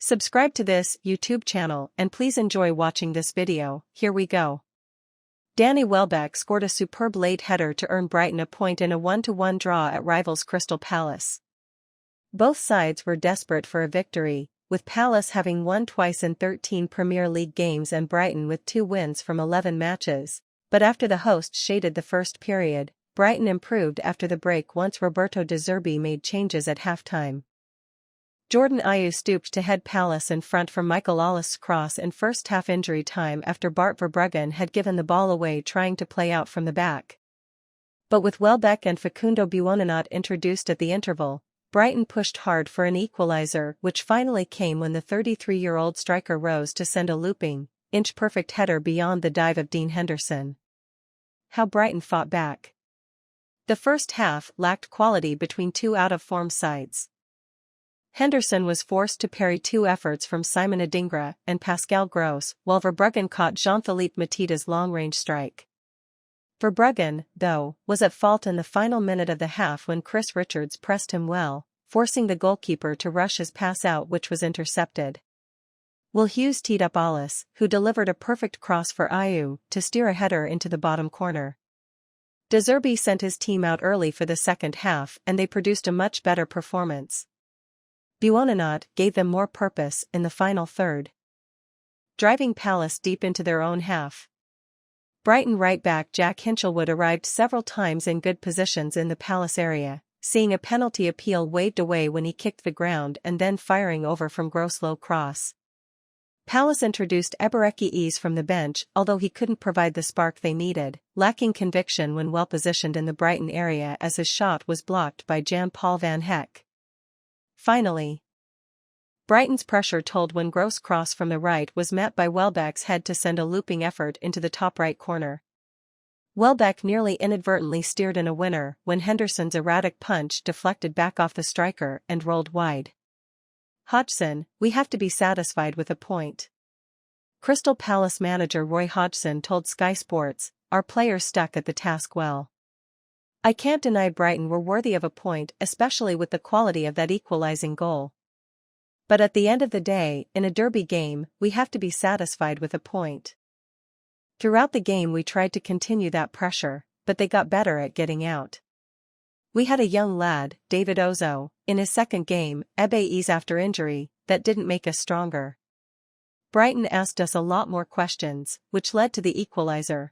Subscribe to this YouTube channel and please enjoy watching this video. Here we go. Danny Welbeck scored a superb late header to earn Brighton a point in a 1-1 draw at rivals Crystal Palace. Both sides were desperate for a victory, with Palace having won twice in 13 Premier League games and Brighton with 2 wins from 11 matches, but after the hosts shaded the first period, Brighton improved after the break once Roberto De Zerbi made changes at halftime. Jordan Ayew stooped to head Palace in front from Michael Olles's cross in first-half injury time after Bart Verbruggen had given the ball away trying to play out from the back. But with Welbeck and Facundo Buonanotte introduced at the interval, Brighton pushed hard for an equaliser, which finally came when the 33-year-old striker rose to send a looping, inch-perfect header beyond the dive of Dean Henderson. How Brighton fought back. The first half lacked quality between two out-of-form sides. Henderson was forced to parry 2 efforts from Simon Adingra and Pascal Gross, while Verbruggen caught Jean-Philippe Matida's long-range strike. Verbruggen, though, was at fault in the final minute of the half when Chris Richards pressed him well, forcing the goalkeeper to rush his pass out, which was intercepted. Will Hughes teed up Olles, who delivered a perfect cross for Ayew to steer a header into the bottom corner. De Zerbi sent his team out early for the second half and they produced a much better performance. Buonanotte gave them more purpose in the final third, driving Palace deep into their own half. Brighton right-back Jack Hinchelwood arrived several times in good positions in the Palace area, seeing a penalty appeal waved away when he kicked the ground and then firing over from Gross' low cross. Palace introduced Eberechi Eze from the bench, although he couldn't provide the spark they needed, lacking conviction when well positioned in the Brighton area as his shot was blocked by Jan-Paul van Hecke. Finally, Brighton's pressure told when Gross' cross from the right was met by Welbeck's head to send a looping effort into the top right corner. Welbeck nearly inadvertently steered in a winner when Henderson's erratic punch deflected back off the striker and rolled wide. Hodgson, we have to be satisfied with a point. Crystal Palace manager Roy Hodgson told Sky Sports, our players stuck at the task well. I can't deny Brighton were worthy of a point, especially with the quality of that equalising goal. But at the end of the day, in a derby game, we have to be satisfied with a point. Throughout the game we tried to continue that pressure, but they got better at getting out. We had a young lad, David Ozo, in his second game, Eze after injury, that didn't make us stronger. Brighton asked us a lot more questions, which led to the equaliser.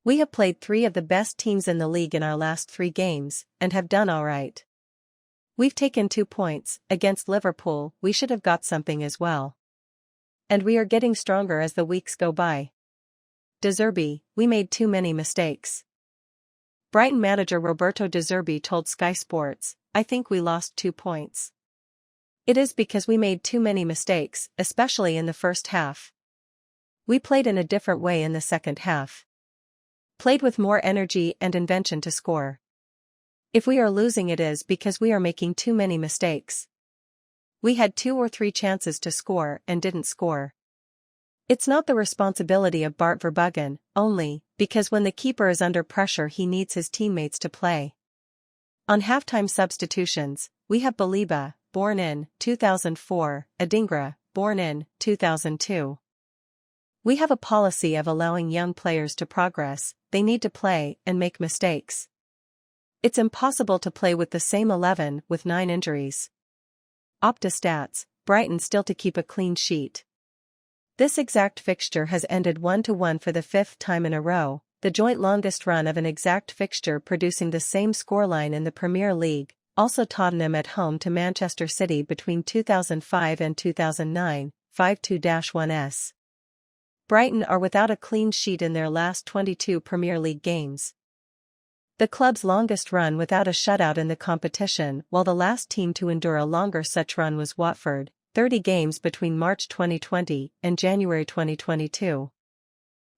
We have played 3 of the best teams in the league in our last 3 games, and have done alright. We've taken 2 points, against Liverpool, we should have got something as well. And we are getting stronger as the weeks go by. De Zerbi, we made too many mistakes. Brighton manager Roberto De Zerbi told Sky Sports, I think we lost 2 points. It is because we made too many mistakes, especially in the first half. We played in a different way in the second half. Played with more energy and invention to score. If we are losing it is because we are making too many mistakes. We had 2 or 3 chances to score and didn't score. It's not the responsibility of Bart Verbruggen, only, because when the keeper is under pressure he needs his teammates to play. On halftime substitutions, we have Baliba, born in 2004, Adingra, born in 2002. We have a policy of allowing young players to progress, they need to play and make mistakes. It's impossible to play with the same 11 with 9 injuries. Opta Stats, Brighton still to keep a clean sheet. This exact fixture has ended 1-1 for the 5th time in a row, the joint longest run of an exact fixture producing the same scoreline in the Premier League, also Tottenham at home to Manchester City between 2005 and 2009, 5-2-1s. Brighton are without a clean sheet in their last 22 Premier League games. The club's longest run without a shutout in the competition, while the last team to endure a longer such run was Watford, 30 games between March 2020 and January 2022.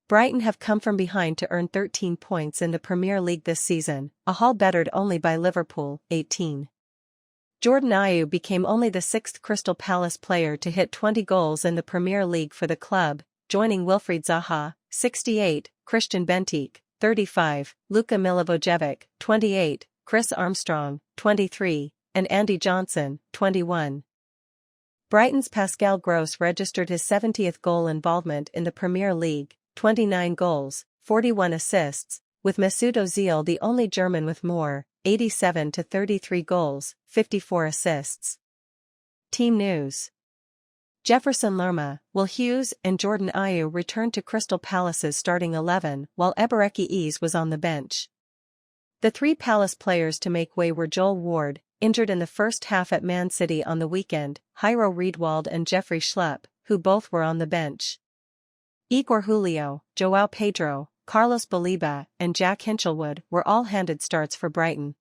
Brighton have come from behind to earn 13 points in the Premier League this season, a haul bettered only by Liverpool, 18. Jordan Ayew became only the 6th Crystal Palace player to hit 20 goals in the Premier League for the club, joining Wilfried Zaha, 68, Christian Bentique, 35, Luka Milivojevic, 28, Chris Armstrong, 23, and Andy Johnson, 21. Brighton's Pascal Gross registered his 70th goal involvement in the Premier League, 29 goals, 41 assists, with Mesut Ozil the only German with more, 87 to 33 goals, 54 assists. Team news. Jefferson Lerma, Will Hughes and Jordan Ayew returned to Crystal Palace's starting 11 while Eberechi was on the bench. The three Palace players to make way were Joel Ward, injured in the first half at Man City on the weekend, Jairo Riedwald and Jeffrey Schlupp, who both were on the bench. Igor Julio, João Pedro, Carlos Baliba, and Jack Hinchelwood were all handed starts for Brighton.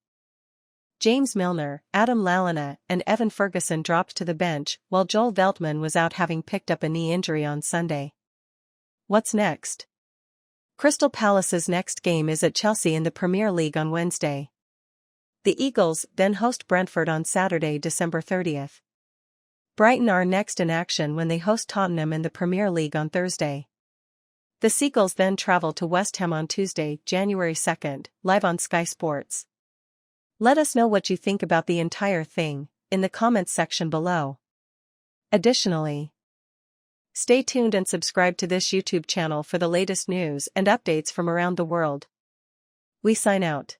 James Milner, Adam Lallana, and Evan Ferguson dropped to the bench while Joel Veltman was out having picked up a knee injury on Sunday. What's next? Crystal Palace's next game is at Chelsea in the Premier League on Wednesday. The Eagles then host Brentford on Saturday, December 30th. Brighton are next in action when they host Tottenham in the Premier League on Thursday. The Seagulls then travel to West Ham on Tuesday, January 2nd, live on Sky Sports. Let us know what you think about the entire thing in the comments section below. Additionally, stay tuned and subscribe to this YouTube channel for the latest news and updates from around the world. We sign out.